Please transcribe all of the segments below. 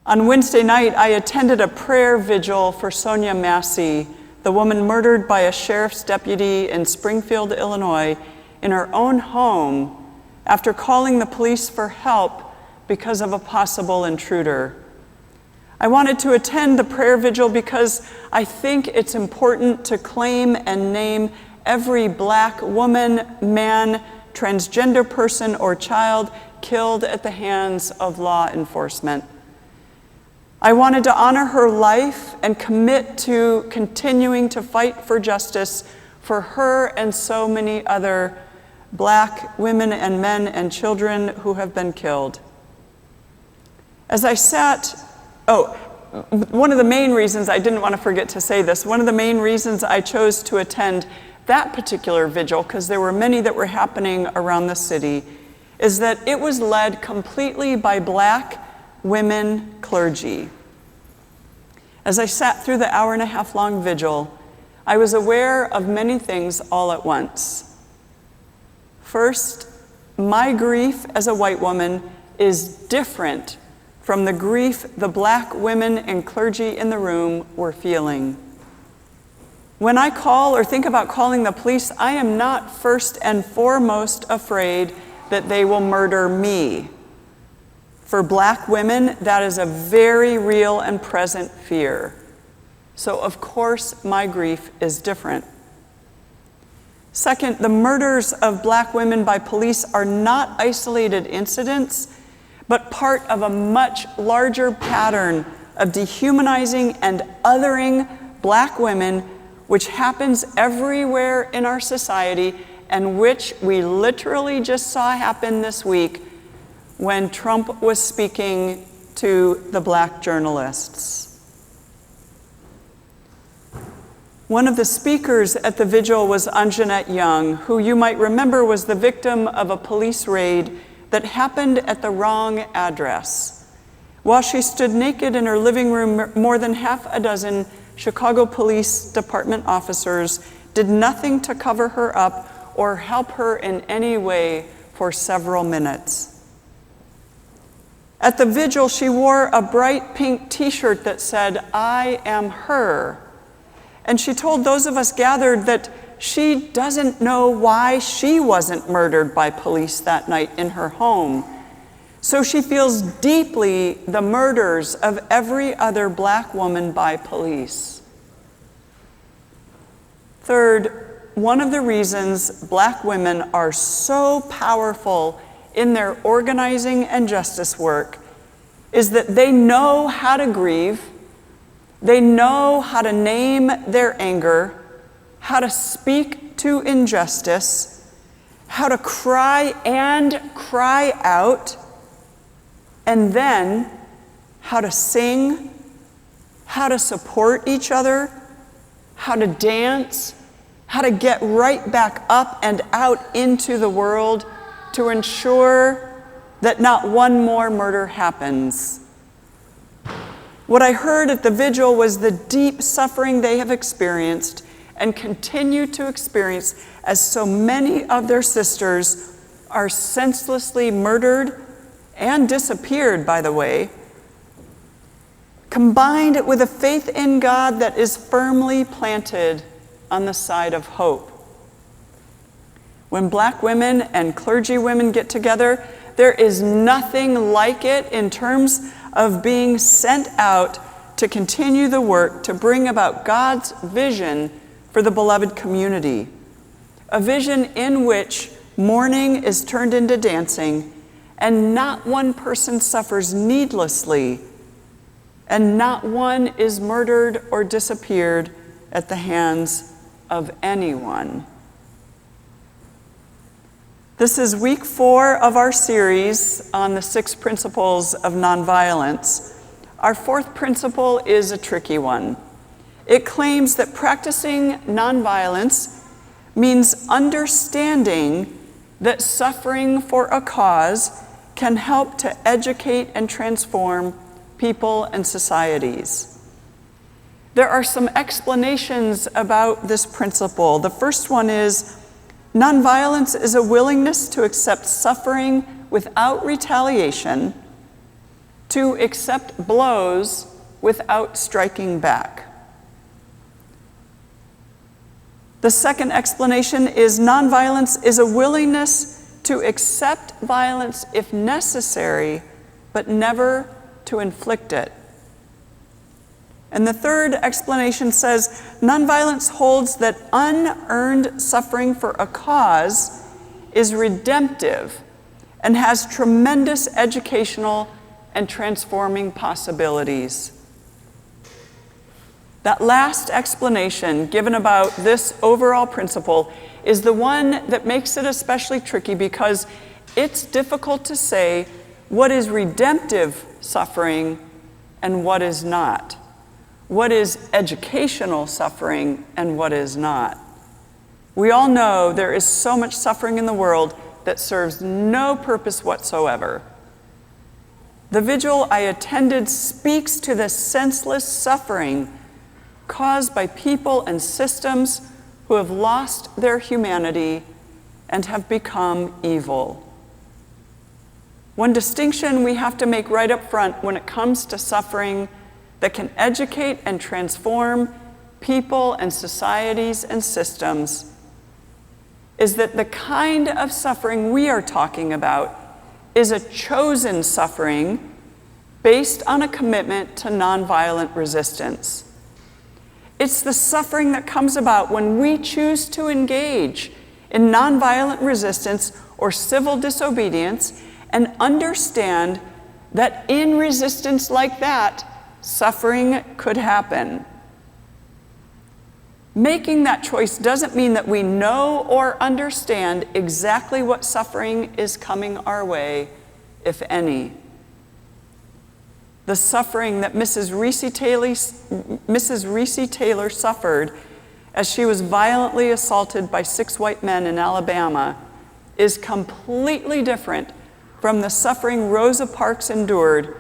On Wednesday night, I attended a prayer vigil for Sonia Massey, the woman murdered by a sheriff's deputy in Springfield, Illinois, in her own home after calling the police for help because of a possible intruder. I wanted to attend the prayer vigil because I think it's important to claim and name every Black woman, man, transgender person, or child killed at the hands of law enforcement. I wanted to honor her life and commit to continuing to fight for justice for her and so many other Black women and men and children who have been killed. As I sat, one of the main reasons, I didn't want to forget to say this, one of the main reasons I chose to attend that particular vigil, because there were many that were happening around the city, is that it was led completely by Black women clergy. As I sat through the hour-and-a-half-long vigil, I was aware of many things all at once. First, my grief as a white woman is different from the grief the Black women and clergy in the room were feeling. When I call or think about calling the police, I am not first and foremost afraid that they will murder me. For Black women, that is a very real and present fear. So of course, my grief is different. Second, the murders of Black women by police are not isolated incidents, but part of a much larger pattern of dehumanizing and othering Black women, which happens everywhere in our society and which we literally just saw happen this week when Trump was speaking to the Black journalists. One of the speakers at the vigil was Anjanette Young, who you might remember was the victim of a police raid that happened at the wrong address. While she stood naked in her living room, more than half a dozen Chicago Police Department officers did nothing to cover her up or help her in any way for several minutes. At the vigil, she wore a bright pink t-shirt that said, "I am her." And she told those of us gathered that she doesn't know why she wasn't murdered by police that night in her home. So she feels deeply the murders of every other Black woman by police. Third, one of the reasons Black women are so powerful in their organizing and justice work is that they know how to grieve, they know how to name their anger, how to speak to injustice, how to cry and cry out, and then how to sing, how to support each other, how to dance, how to get right back up and out into the world to ensure that not one more murder happens. What I heard at the vigil was the deep suffering they have experienced and continue to experience as so many of their sisters are senselessly murdered and disappeared, by the way, combined with a faith in God that is firmly planted on the side of hope. When Black women and clergy women get together, there is nothing like it in terms of being sent out to continue the work to bring about God's vision for the beloved community, a vision in which mourning is turned into dancing, and not one person suffers needlessly, and not one is murdered or disappeared at the hands of anyone. This is week 4 of our series on the 6 principles of nonviolence. Our 4th principle is a tricky one. It claims that practicing nonviolence means understanding that suffering for a cause can help to educate and transform people and societies. There are some explanations about this principle. The first one is, nonviolence is a willingness to accept suffering without retaliation to accept blows without striking back. The second explanation is nonviolence is a willingness to accept violence if necessary, but never to inflict it. And the third explanation says nonviolence holds that unearned suffering for a cause is redemptive and has tremendous educational and transforming possibilities. That last explanation given about this overall principle is the one that makes it especially tricky because it's difficult to say what is redemptive suffering and what is not. What is educational suffering and what is not. We all know there is so much suffering in the world that serves no purpose whatsoever. The vigil I attended speaks to the senseless suffering caused by people and systems who have lost their humanity and have become evil. One distinction we have to make right up front when it comes to suffering that can educate and transform people and societies and systems is that the kind of suffering we are talking about is a chosen suffering based on a commitment to nonviolent resistance. It's the suffering that comes about when we choose to engage in nonviolent resistance or civil disobedience and understand that in resistance like that, suffering could happen. Making that choice doesn't mean that we know or understand exactly what suffering is coming our way, if any. The suffering that Mrs. Reese Taylor suffered as she was violently assaulted by 6 white men in Alabama is completely different from the suffering Rosa Parks endured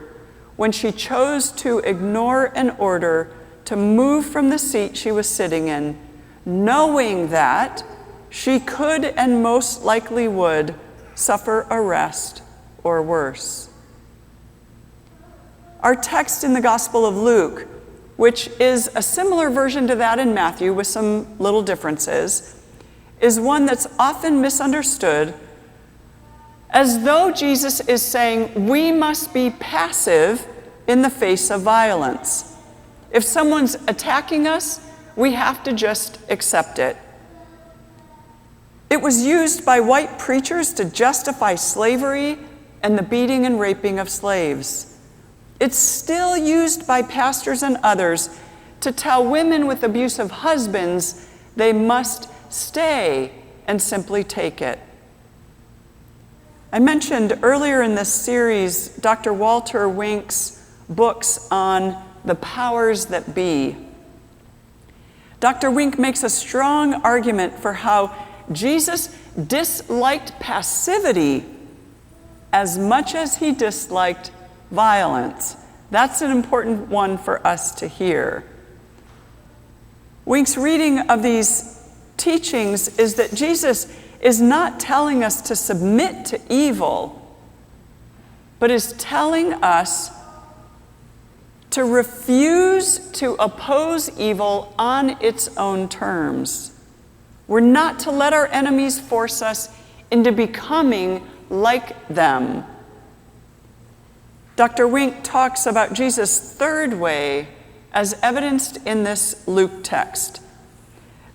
when she chose to ignore an order to move from the seat she was sitting in, knowing that she could and most likely would suffer arrest or worse. Our text in the Gospel of Luke, which is a similar version to that in Matthew with some little differences, is one that's often misunderstood as though Jesus is saying we must be passive in the face of violence. If someone's attacking us, we have to just accept it. It was used by white preachers to justify slavery and the beating and raping of slaves. It's still used by pastors and others to tell women with abusive husbands they must stay and simply take it. I mentioned earlier in this series Dr. Walter Wink's books on the powers that be. Dr. Wink makes a strong argument for how Jesus disliked passivity as much as he disliked violence. That's an important one for us to hear. Wink's reading of these teachings is that Jesus is not telling us to submit to evil, but is telling us to refuse to oppose evil on its own terms. We're not to let our enemies force us into becoming like them. Dr. Wink talks about Jesus' third way as evidenced in this Luke text.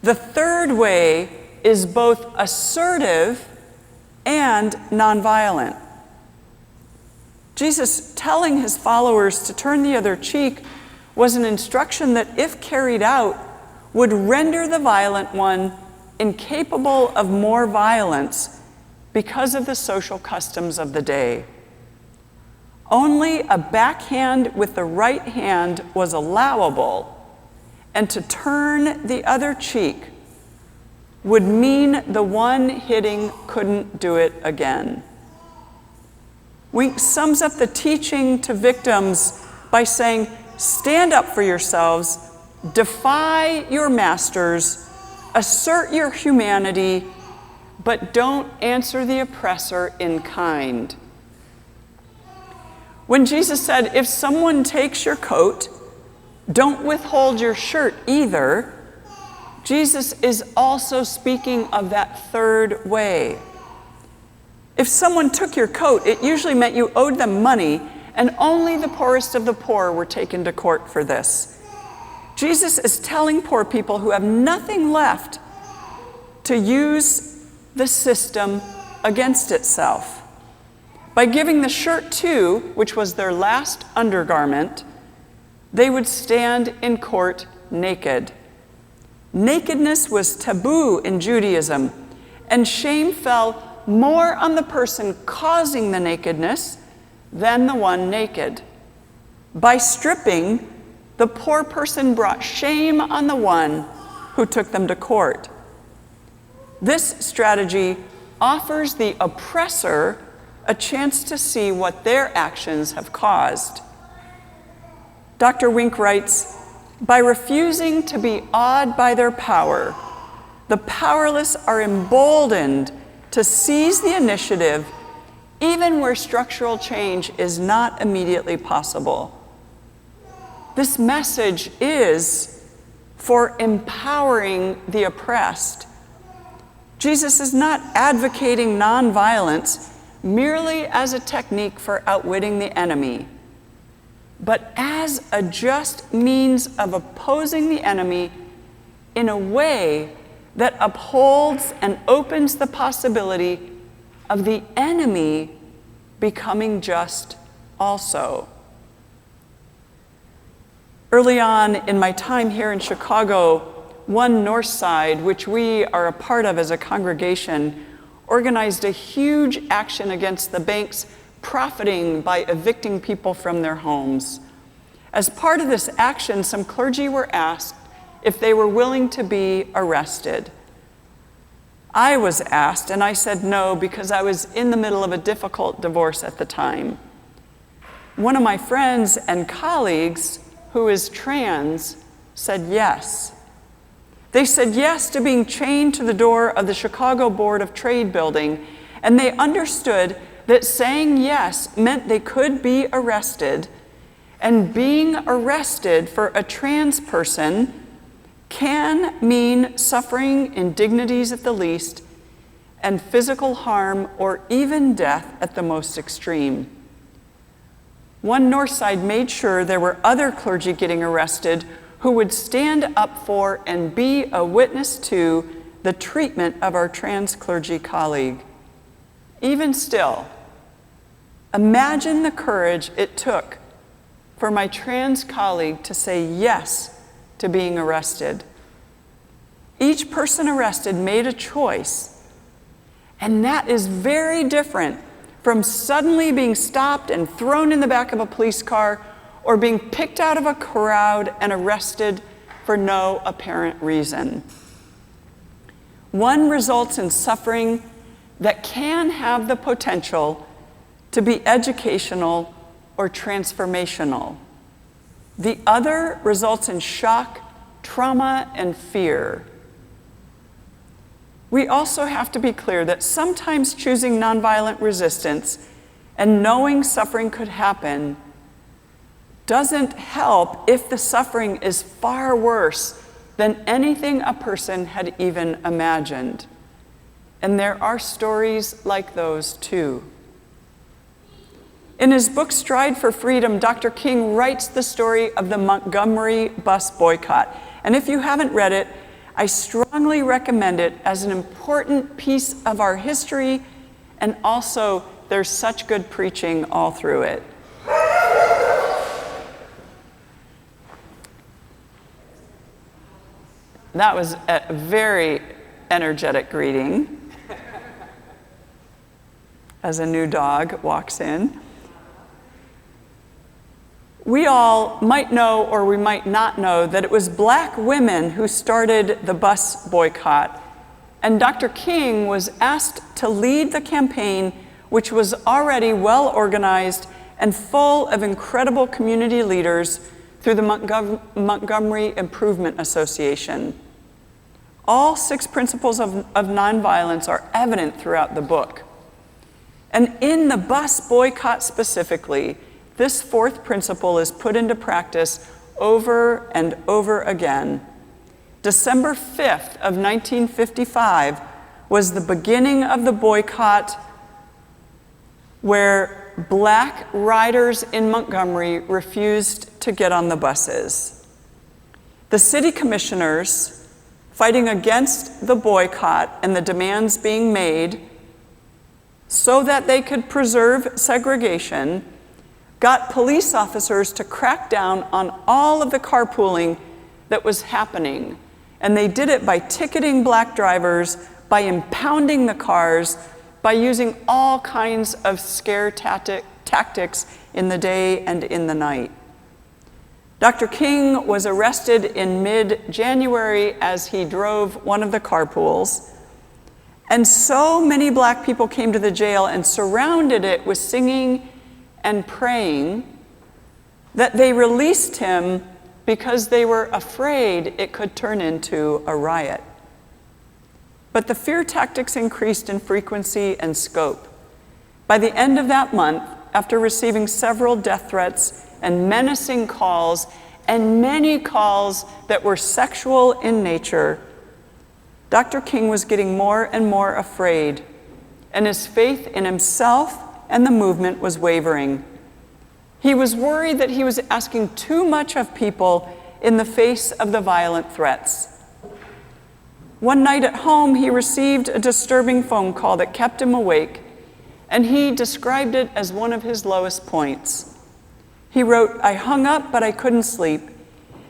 The third way is both assertive and nonviolent. Jesus telling his followers to turn the other cheek was an instruction that, if carried out, would render the violent one incapable of more violence because of the social customs of the day. Only a backhand with the right hand was allowable, and to turn the other cheek would mean the one hitting couldn't do it again. Wink sums up the teaching to victims by saying, stand up for yourselves, defy your masters, assert your humanity, but don't answer the oppressor in kind. When Jesus said, if someone takes your coat, don't withhold your shirt either, Jesus is also speaking of that third way. If someone took your coat, it usually meant you owed them money, and only the poorest of the poor were taken to court for this. Jesus is telling poor people who have nothing left to use the system against itself. By giving the shirt too, which was their last undergarment, they would stand in court naked. Nakedness was taboo in Judaism, and shame fell more on the person causing the nakedness than the one naked. By stripping, the poor person brought shame on the one who took them to court. This strategy offers the oppressor a chance to see what their actions have caused. Dr. Wink writes, by refusing to be awed by their power, the powerless are emboldened to seize the initiative even where structural change is not immediately possible. This message is for empowering the oppressed. Jesus is not advocating nonviolence merely as a technique for outwitting the enemy, but as a just means of opposing the enemy in a way that upholds and opens the possibility of the enemy becoming just also. Early on in my time here in Chicago, One Northside, which we are a part of as a congregation, organized a huge action against the banks profiting by evicting people from their homes. As part of this action, some clergy were asked if they were willing to be arrested. I was asked, and I said no because I was in the middle of a difficult divorce at the time. One of my friends and colleagues, who is trans, said yes. They said yes to being chained to the door of the Chicago Board of Trade building, and they understood that saying yes meant they could be arrested, and being arrested for a trans person can mean suffering indignities at the least, and physical harm or even death at the most extreme. One Northside made sure there were other clergy getting arrested who would stand up for and be a witness to the treatment of our trans clergy colleague. Even still, imagine the courage it took for my trans colleague to say yes to being arrested. Each person arrested made a choice, and that is very different from suddenly being stopped and thrown in the back of a police car or being picked out of a crowd and arrested for no apparent reason. One results in suffering that can have the potential to be educational or transformational. The other results in shock, trauma, and fear. We also have to be clear that sometimes choosing nonviolent resistance and knowing suffering could happen doesn't help if the suffering is far worse than anything a person had even imagined. And there are stories like those too. In his book, Stride for Freedom, Dr. King writes the story of the Montgomery bus boycott. And if you haven't read it, I strongly recommend it as an important piece of our history, and also there's such good preaching all through it. That was a very energetic greeting as a new dog walks in. We all might know, or we might not know, that it was Black women who started the bus boycott. And Dr. King was asked to lead the campaign, which was already well organized and full of incredible community leaders through the Montgomery Improvement Association. All 6 principles of nonviolence are evident throughout the book. And in the bus boycott specifically, this fourth principle is put into practice over and over again. December 5th of 1955 was the beginning of the boycott, where black riders in Montgomery refused to get on the buses. The city commissioners, fighting against the boycott and the demands being made so that they could preserve segregation, got police officers to crack down on all of the carpooling that was happening. And they did it by ticketing black drivers, by impounding the cars, by using all kinds of scare tactics in the day and in the night. Dr. King was arrested in mid-January as he drove one of the carpools. And so many black people came to the jail and surrounded it with singing and praying that they released him because they were afraid it could turn into a riot. But the fear tactics increased in frequency and scope. By the end of that month, after receiving several death threats and menacing calls, and many calls that were sexual in nature, Dr. King was getting more and more afraid, and his faith in himself and the movement was wavering. He was worried that he was asking too much of people in the face of the violent threats. One night at home, he received a disturbing phone call that kept him awake, and he described it as one of his lowest points. He wrote, "I hung up, but I couldn't sleep.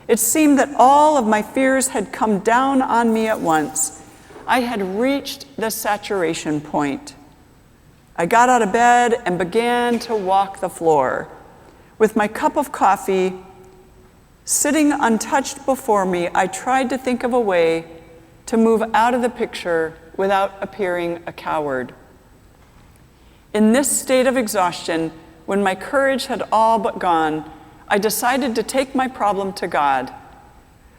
It seemed that all of my fears had come down on me at once. I had reached the saturation point. I got out of bed and began to walk the floor. With my cup of coffee sitting untouched before me, I tried to think of a way to move out of the picture without appearing a coward. In this state of exhaustion, when my courage had all but gone, I decided to take my problem to God.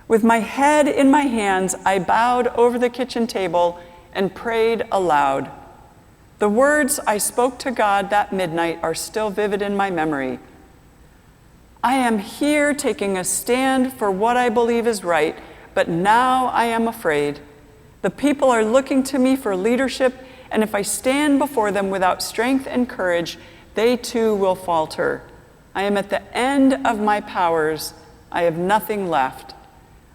With my head in my hands, I bowed over the kitchen table and prayed aloud. The words I spoke to God that midnight are still vivid in my memory. I am here taking a stand for what I believe is right, but now I am afraid. The people are looking to me for leadership, and if I stand before them without strength and courage, they too will falter. I am at the end of my powers. I have nothing left.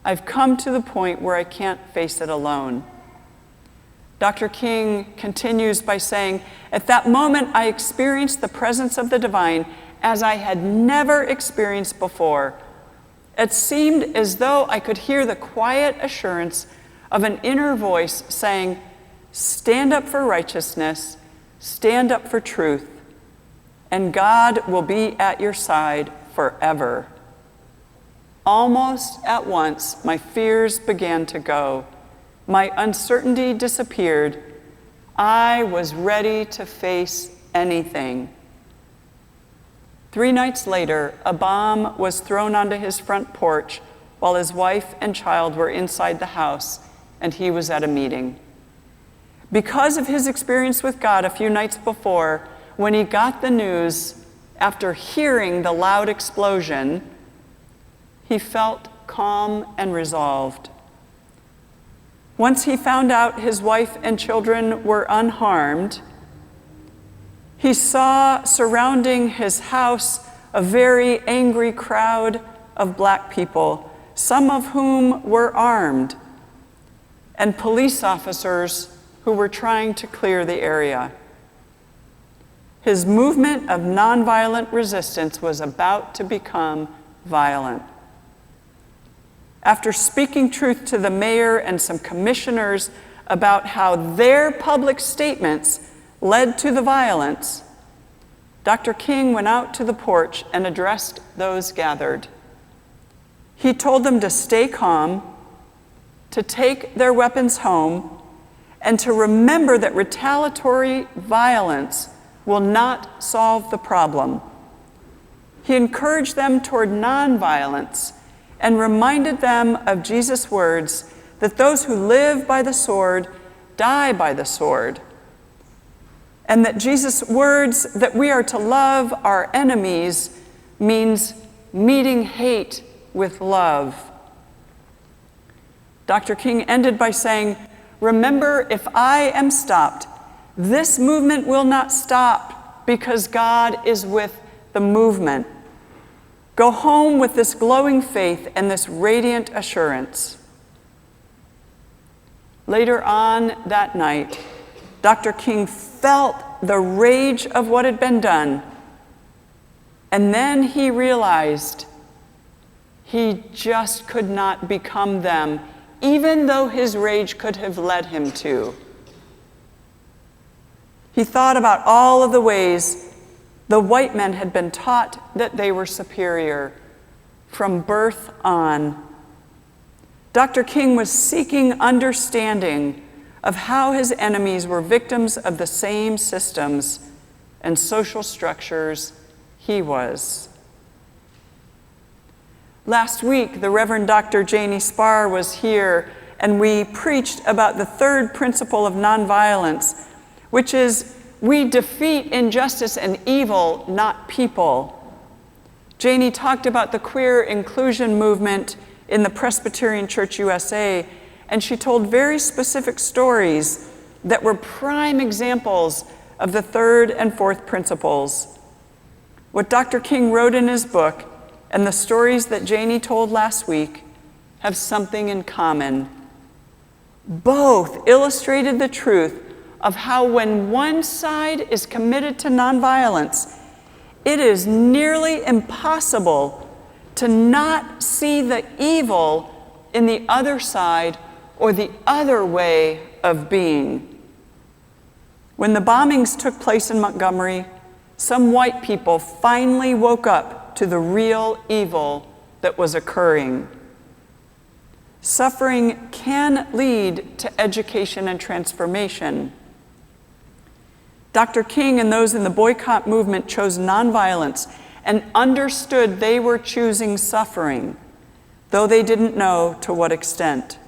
I've come to the point where I can't face it alone." Dr. King continues by saying, "At that moment, I experienced the presence of the divine as I had never experienced before. It seemed as though I could hear the quiet assurance of an inner voice saying, 'Stand up for righteousness, stand up for truth, and God will be at your side forever.' Almost at once, my fears began to go. My uncertainty disappeared. I was ready to face anything." 3 nights later, a bomb was thrown onto his front porch while his wife and child were inside the house, and he was at a meeting. Because of his experience with God a few nights before, when he got the news after hearing the loud explosion, he felt calm and resolved. Once he found out his wife and children were unharmed, he saw surrounding his house a very angry crowd of black people, some of whom were armed, and police officers who were trying to clear the area. His movement of nonviolent resistance was about to become violent. After speaking truth to the mayor and some commissioners about how their public statements led to the violence, Dr. King went out to the porch and addressed those gathered. He told them to stay calm, to take their weapons home, and to remember that retaliatory violence will not solve the problem. He encouraged them toward nonviolence and reminded them of Jesus' words that those who live by the sword die by the sword, and that Jesus' words that we are to love our enemies means meeting hate with love. Dr. King ended by saying, "Remember, if I am stopped, this movement will not stop because God is with the movement. Go home with this glowing faith and this radiant assurance." Later on that night, Dr. King felt the rage of what had been done, and then he realized he just could not become them, even though his rage could have led him to. He thought about all of the ways the white men had been taught that they were superior from birth on. Dr. King was seeking understanding of how his enemies were victims of the same systems and social structures he was. Last week, the Reverend Dr. Janie Spar was here, and we preached about the third principle of nonviolence, which is we defeat injustice and evil, not people. Janie talked about the queer inclusion movement in the Presbyterian Church USA, and she told very specific stories that were prime examples of the third and fourth principles. What Dr. King wrote in his book and the stories that Janie told last week have something in common. Both illustrated the truth of how when one side is committed to nonviolence, it is nearly impossible to not see the evil in the other side or the other way of being. When the bombings took place in Montgomery, some white people finally woke up to the real evil that was occurring. Suffering can lead to education and transformation. Dr. King and those in the boycott movement chose nonviolence and understood they were choosing suffering, though they didn't know to what extent.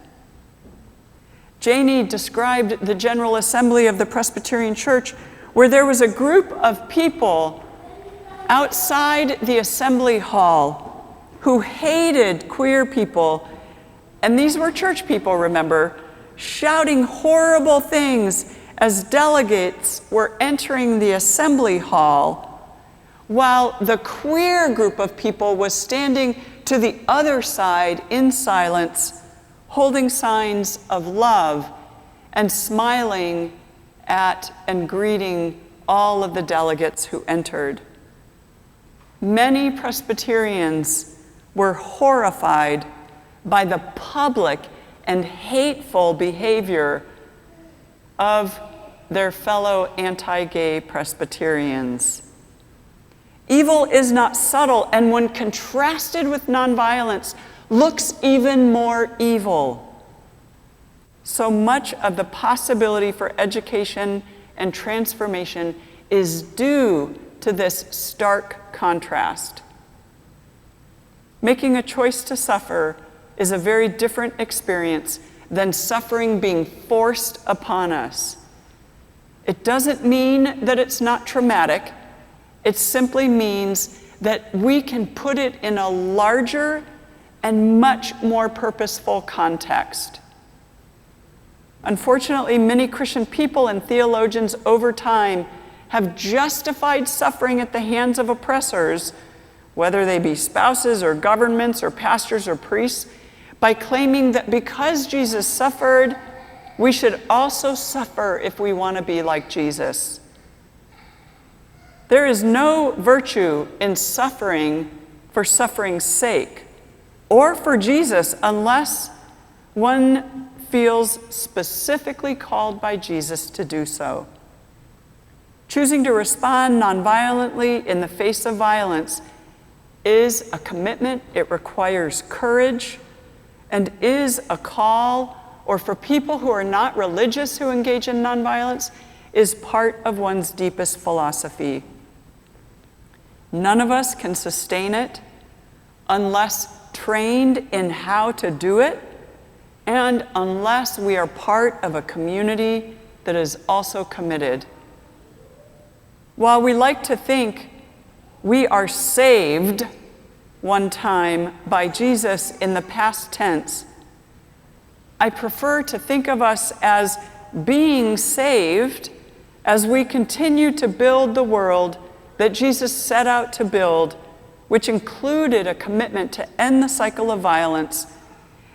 Janie described the General Assembly of the Presbyterian Church, where there was a group of people outside the assembly hall who hated queer people, and these were church people, remember, shouting horrible things as delegates were entering the assembly hall, while the queer group of people was standing to the other side in silence, holding signs of love and smiling at and greeting all of the delegates who entered. Many Presbyterians were horrified by the public and hateful behavior of their fellow anti-gay Presbyterians. Evil is not subtle, and when contrasted with nonviolence, looks even more evil. So much of the possibility for education and transformation is due to this stark contrast. Making a choice to suffer is a very different experience than suffering being forced upon us. It doesn't mean that it's not traumatic. It simply means that we can put it in a larger and much more purposeful context. Unfortunately, many Christian people and theologians over time have justified suffering at the hands of oppressors, whether they be spouses or governments or pastors or priests, by claiming that because Jesus suffered, we should also suffer if we want to be like Jesus. There is no virtue in suffering for suffering's sake or for Jesus unless one feels specifically called by Jesus to do so. Choosing to respond nonviolently in the face of violence is a commitment. It requires courage and is a call, or for people who are not religious who engage in nonviolence, is part of one's deepest philosophy. None of us can sustain it unless trained in how to do it and unless we are part of a community that is also committed. While we like to think we are saved one time by Jesus in the past tense, I prefer to think of us as being saved as we continue to build the world that Jesus set out to build, which included a commitment to end the cycle of violence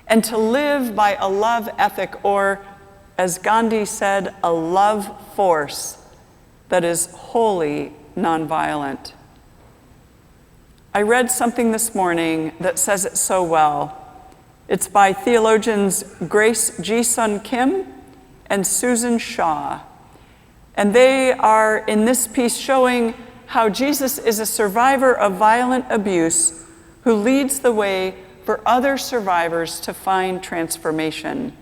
and to live by a love ethic, or, as Gandhi said, a love force that is wholly nonviolent. I read something this morning that says it so well. It's by theologians Grace G. Sun Kim and Susan Shaw. And they are in this piece showing how Jesus is a survivor of violent abuse who leads the way for other survivors to find transformation.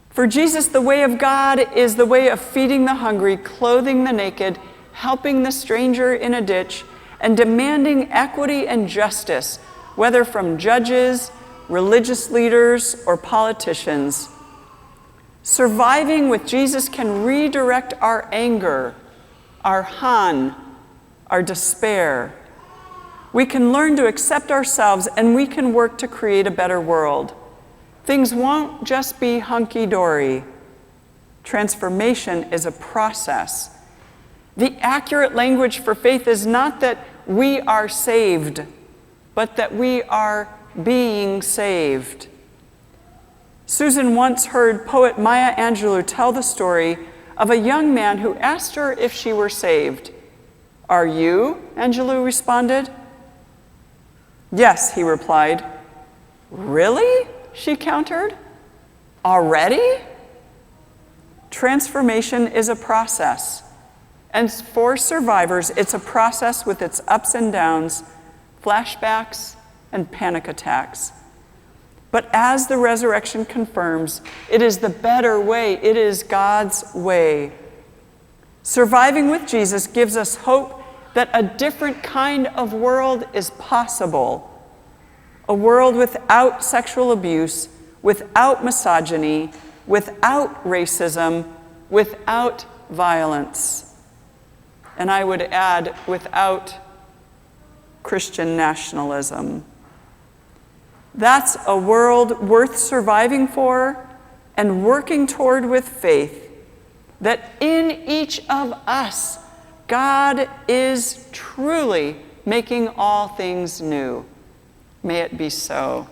For Jesus, the way of God is the way of feeding the hungry, clothing the naked, helping the stranger in a ditch, and demanding equity and justice, whether from judges, religious leaders, or politicians. Surviving with Jesus can redirect our anger, our han, our despair. We can learn to accept ourselves, and we can work to create a better world. Things won't just be hunky-dory. Transformation is a process. The accurate language for faith is not that we are saved, but that we are being saved. Susan once heard poet Maya Angelou tell the story of a young man who asked her if she were saved. "Are you?" Angelou responded. "Yes," he replied. "Really?" she countered. "Already?" Transformation is a process. And for survivors, it's a process with its ups and downs, flashbacks, and panic attacks. But as the resurrection confirms, it is the better way. It is God's way. Surviving with Jesus gives us hope that a different kind of world is possible. A world without sexual abuse, without misogyny, without racism, without violence. And I would add, without Christian nationalism. That's a world worth surviving for and working toward with faith, that in each of us, God is truly making all things new. May it be so.